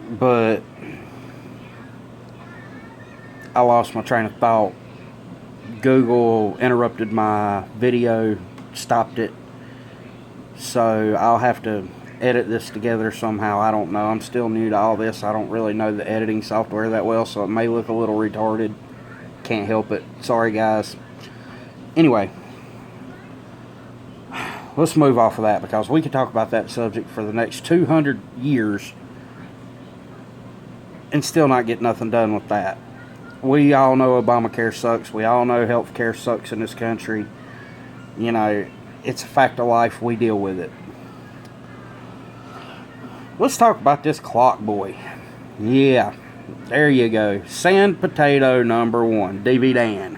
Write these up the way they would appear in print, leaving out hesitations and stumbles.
But I lost my train of thought. Google interrupted my video, stopped it. So I'll have to edit this together somehow. I don't know. I'm still new to all this. I don't really know the editing software that well, so it may look a little retarded. Can't help it. Sorry, guys. Anyway, let's move off of that, because we could talk about that subject for the next 200 years and still not get nothing done with that. We all know Obamacare sucks. We all know health care sucks in this country. You know, it's a fact of life. We deal with it. Let's talk about this clock boy. Yeah, there you go. Sand potato number one, DV Dan.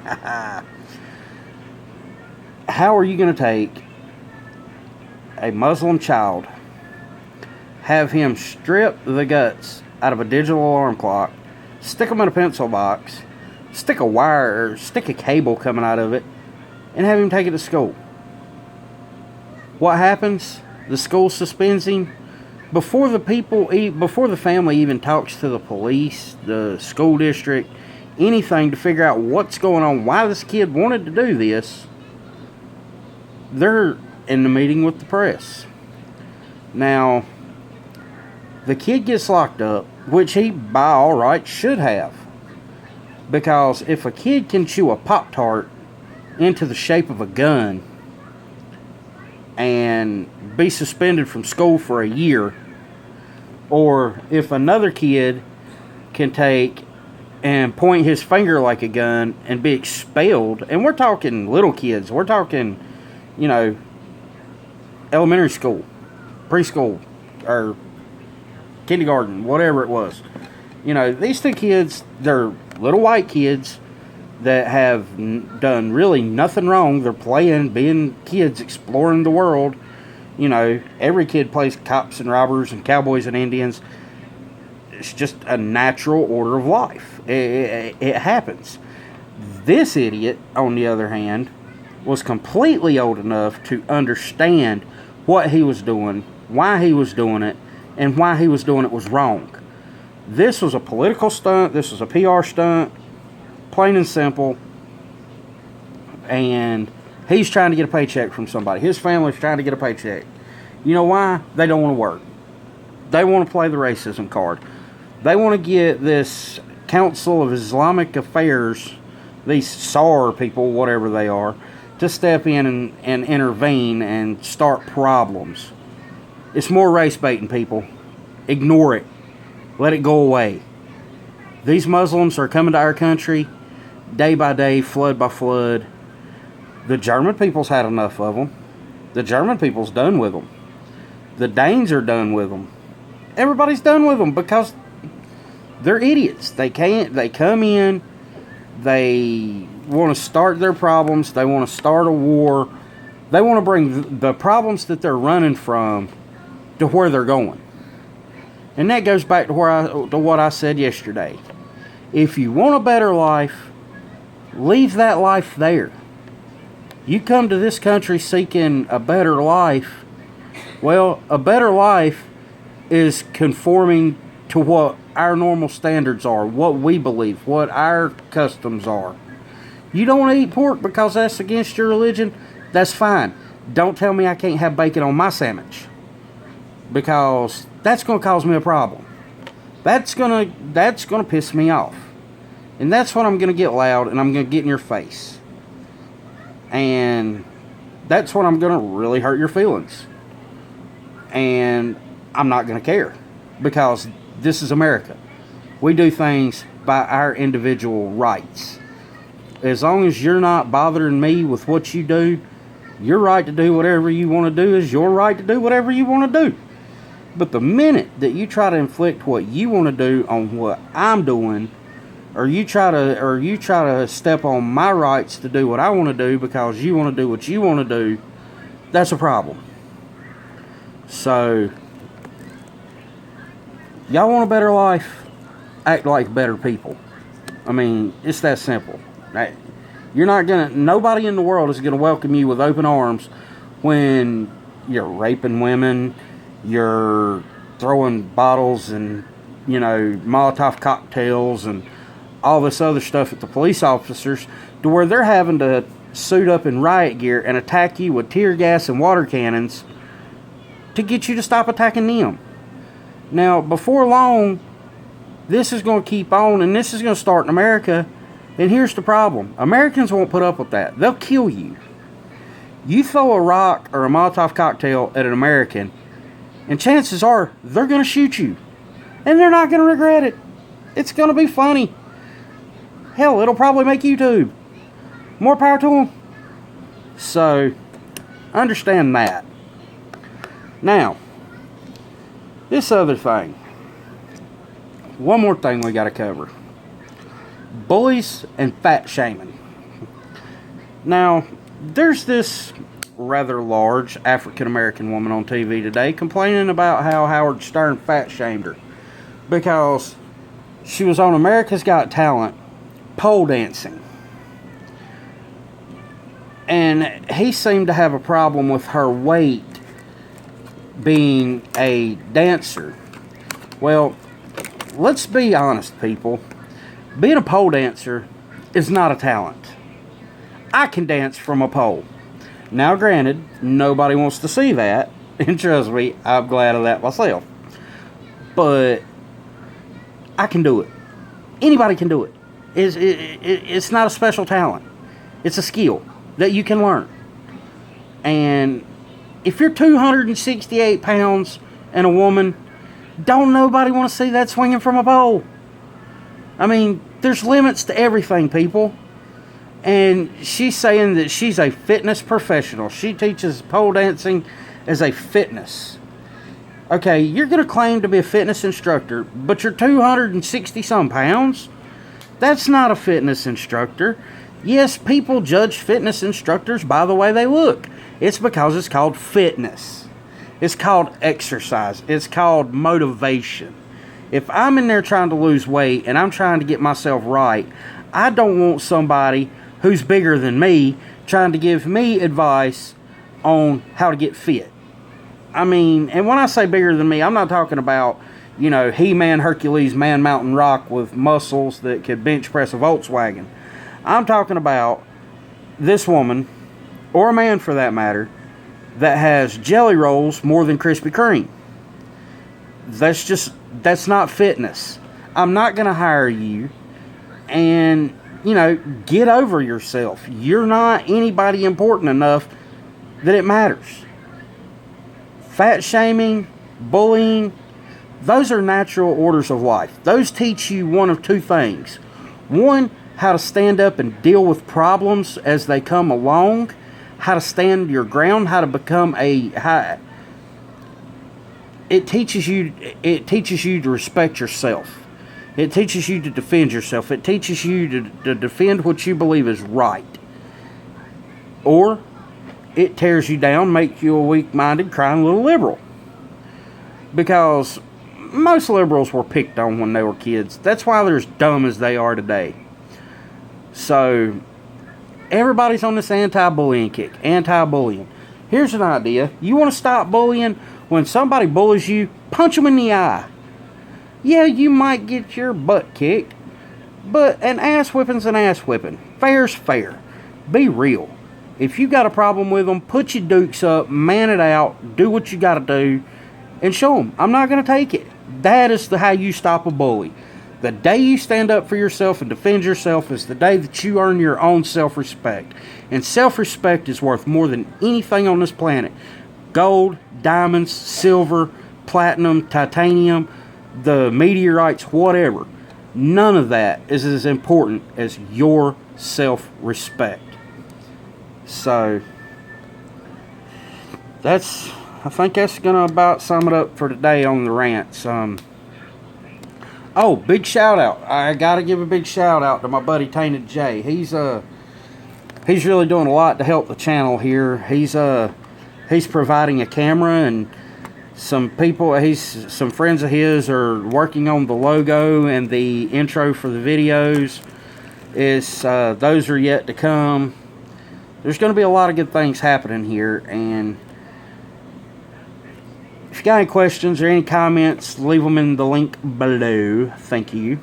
How are you going to take a Muslim child, have him strip the guts out of a digital alarm clock, stick them in a pencil box, stick a wire or stick a cable coming out of it, and have him take it to school? What happens? The school suspends him before the family even talks to the police, the school district, anything to figure out what's going on, why this kid wanted to do this. They're in the meeting with the press. Now, the kid gets locked up, which he, by all rights, should have. Because if a kid can chew a Pop-Tart into the shape of a gun and be suspended from school for a year, or if another kid can take and point his finger like a gun and be expelled, and we're talking little kids, we're talking, you know, elementary school, preschool, or kindergarten, whatever it was. You know, these two kids, they're little white kids that have done really nothing wrong. They're playing, being kids, exploring the world. You know, every kid plays cops and robbers and cowboys and Indians. It's just a natural order of life. It happens. This idiot, on the other hand, was completely old enough to understand what he was doing, why he was doing it, and why he was doing it was wrong. This was a political stunt. This was a PR stunt. Plain and simple. And he's trying to get a paycheck from somebody. His family's trying to get a paycheck. You know why? They don't want to work. They want to play the racism card. They want to get this Council of Islamic Affairs, these SAR people, whatever they are, to step in and intervene and start problems. It's more race baiting, people. Ignore it. Let it go away. These Muslims are coming to our country day by day, flood by flood. The German people's had enough of them. The German people's done with them. The Danes are done with them. Everybody's done with them because they're idiots. They come in, they want to start their problems, they want to start a war, they want to bring the problems that they're running from to where they're going. And that goes back to what I said yesterday. If you want a better life, leave that life there. You come to this country seeking a better life. Well, a better life is conforming to what our normal standards are, what we believe, what our customs are. You don't want to eat pork because that's against your religion? That's fine. Don't tell me I can't have bacon on my sandwich, because that's going to cause me a problem. That's going to piss me off. And that's when I'm going to get loud and I'm going to get in your face. And that's when I'm going to really hurt your feelings. And I'm not going to care, because this is America. We do things by our individual rights. As long as you're not bothering me with what you do, your right to do whatever you want to do is your right to do whatever you want to do. But the minute that you try to inflict what you want to do on what I'm doing, or you try to step on my rights to do what I want to do because you want to do what you want to do, that's a problem. So, y'all want a better life? Act like better people. I mean, it's that simple. Nobody in the world is gonna welcome you with open arms when you're raping women, you're throwing bottles and Molotov cocktails and all this other stuff at the police officers, to where they're having to suit up in riot gear and attack you with tear gas and water cannons to get you to stop attacking them. Now, before long, this is going to keep on, and this is going to start in America. And here's the problem. Americans won't put up with that. They'll kill you. You throw a rock or a Molotov cocktail at an American, and chances are they're going to shoot you. And they're not going to regret it. It's going to be funny. Hell, it'll probably make YouTube. More power to them. So, understand that. Now, this other thing. One more thing we got to cover. Bullies and fat shaming. Now, there's this rather large African-American woman on TV today complaining about how Howard Stern fat shamed her because she was on America's Got Talent pole dancing. And he seemed to have a problem with her weight being a dancer. Well, let's be honest, people. Being a pole dancer is not a talent. I can dance from a pole. Now, granted, nobody wants to see that. And trust me, I'm glad of that myself. But I can do it. Anybody can do it. It's not a special talent. It's a skill that you can learn. And if you're 268 pounds and a woman, don't nobody want to see that swinging from a pole. I mean, there's limits to everything, people. And she's saying that she's a fitness professional. She teaches pole dancing as a fitness. Okay, you're going to claim to be a fitness instructor, but you're 260 some pounds? That's not a fitness instructor. Yes, people judge fitness instructors by the way they look. It's because it's called fitness. It's called exercise. It's called motivation. If I'm in there trying to lose weight and I'm trying to get myself right, I don't want somebody who's bigger than me trying to give me advice on how to get fit. I mean, and when I say bigger than me, I'm not talking about, He-Man, Hercules, Man, Mountain, Rock with muscles that could bench press a Volkswagen. I'm talking about this woman, or a man for that matter, that has jelly rolls more than Krispy Kreme. That's not fitness. I'm not going to hire you. And, get over yourself. You're not anybody important enough that it matters. Fat shaming, bullying, those are natural orders of life. Those teach you one of two things. One, how to stand up and deal with problems as they come along. How to stand your ground. How to become It teaches you to respect yourself. It teaches you to defend yourself. It teaches you to defend what you believe is right. Or it tears you down, makes you a weak-minded, crying little liberal. Because most liberals were picked on when they were kids. That's why they're as dumb as they are today. So, everybody's on this anti-bullying kick. Anti-bullying. Here's an idea. You want to stop bullying? When somebody bullies you, punch them in the eye. Yeah, you might get your butt kicked, but an ass whipping's an ass whipping. Fair's fair. Be real. If you got a problem with them, put your dukes up, man it out, do what you got to do, and show them, I'm not going to take it. That is how you stop a bully. The day you stand up for yourself and defend yourself is the day that you earn your own self-respect. And self-respect is worth more than anything on this planet. Gold, diamonds, silver, platinum, titanium, the meteorites, whatever. None of that is as important as your self-respect. So, I think that's going to about sum it up for today on the rants. Oh, big shout out. I got to give a big shout out to my buddy Tainted J. He's really doing a lot to help the channel here. He's providing a camera, and some friends of his are working on the logo and the intro for the videos. Those are yet to come. There's going to be a lot of good things happening here, and If you got any questions or any comments, leave them in the link below. Thank you.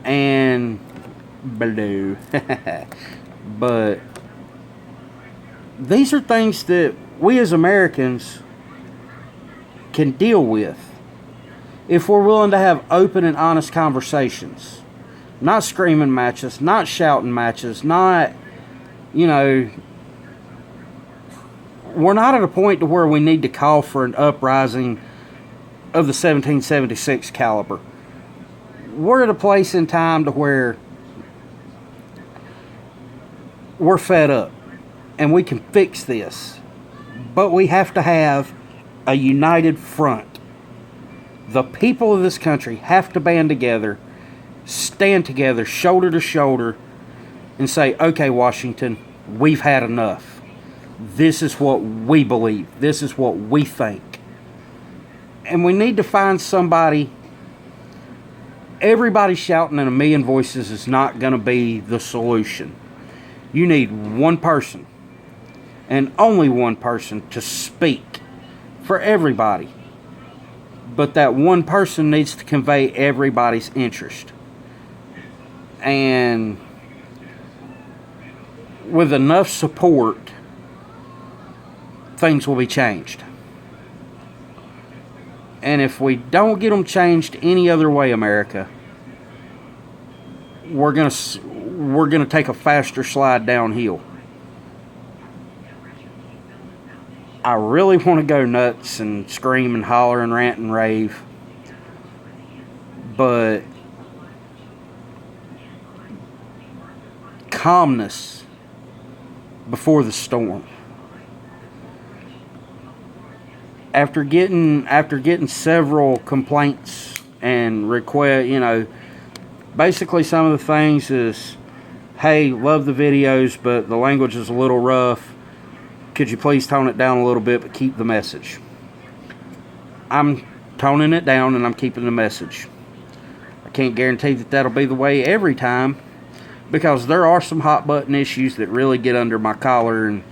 And below. But these are things that we as Americans can deal with if we're willing to have open and honest conversations. Not screaming matches, not shouting matches, not, you know, we're not at a point to where we need to call for an uprising of the 1776 caliber. We're at a place in time to where we're fed up and we can fix this, but we have to have a united front. The people of this country have to band together, stand together, shoulder to shoulder, and say, okay, Washington, we've had enough. This is what we believe. This is what we think. And we need to find somebody. Everybody shouting in a million voices is not going to be the solution. You need one person, and only one person, to speak for everybody. But that one person needs to convey everybody's interest. And with enough support, things will be changed. And if we don't get them changed any other way, America, we're gonna take a faster slide downhill. I really want to go nuts and scream and holler and rant and rave, but calmness before the storm. After getting several complaints and requests, you know, basically some of the things is, hey, love the videos, but the language is a little rough. Could you please tone it down a little bit, but keep the message? I'm toning it down and I'm keeping the message. I can't guarantee that that'll be the way every time, because there are some hot button issues that really get under my collar, and,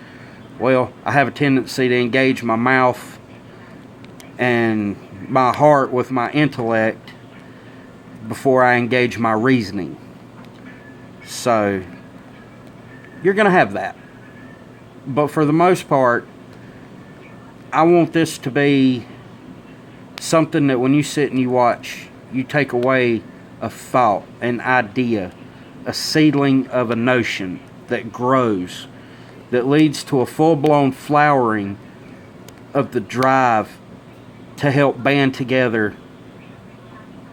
well, I have a tendency to engage my mouth and my heart with my intellect before I engage my reasoning. So, you're going to have that. But for the most part, I want this to be something that when you sit and you watch, you take away a thought, an idea, a seedling of a notion that grows, that leads to a full-blown flowering of the drive to help band together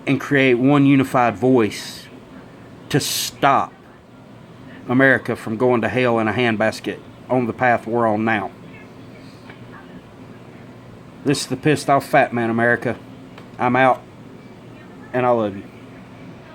and create one unified voice to stop America from going to hell in a handbasket on the path we're on now. This is the Pissed Off Fat Man, America. I'm out, and I love you.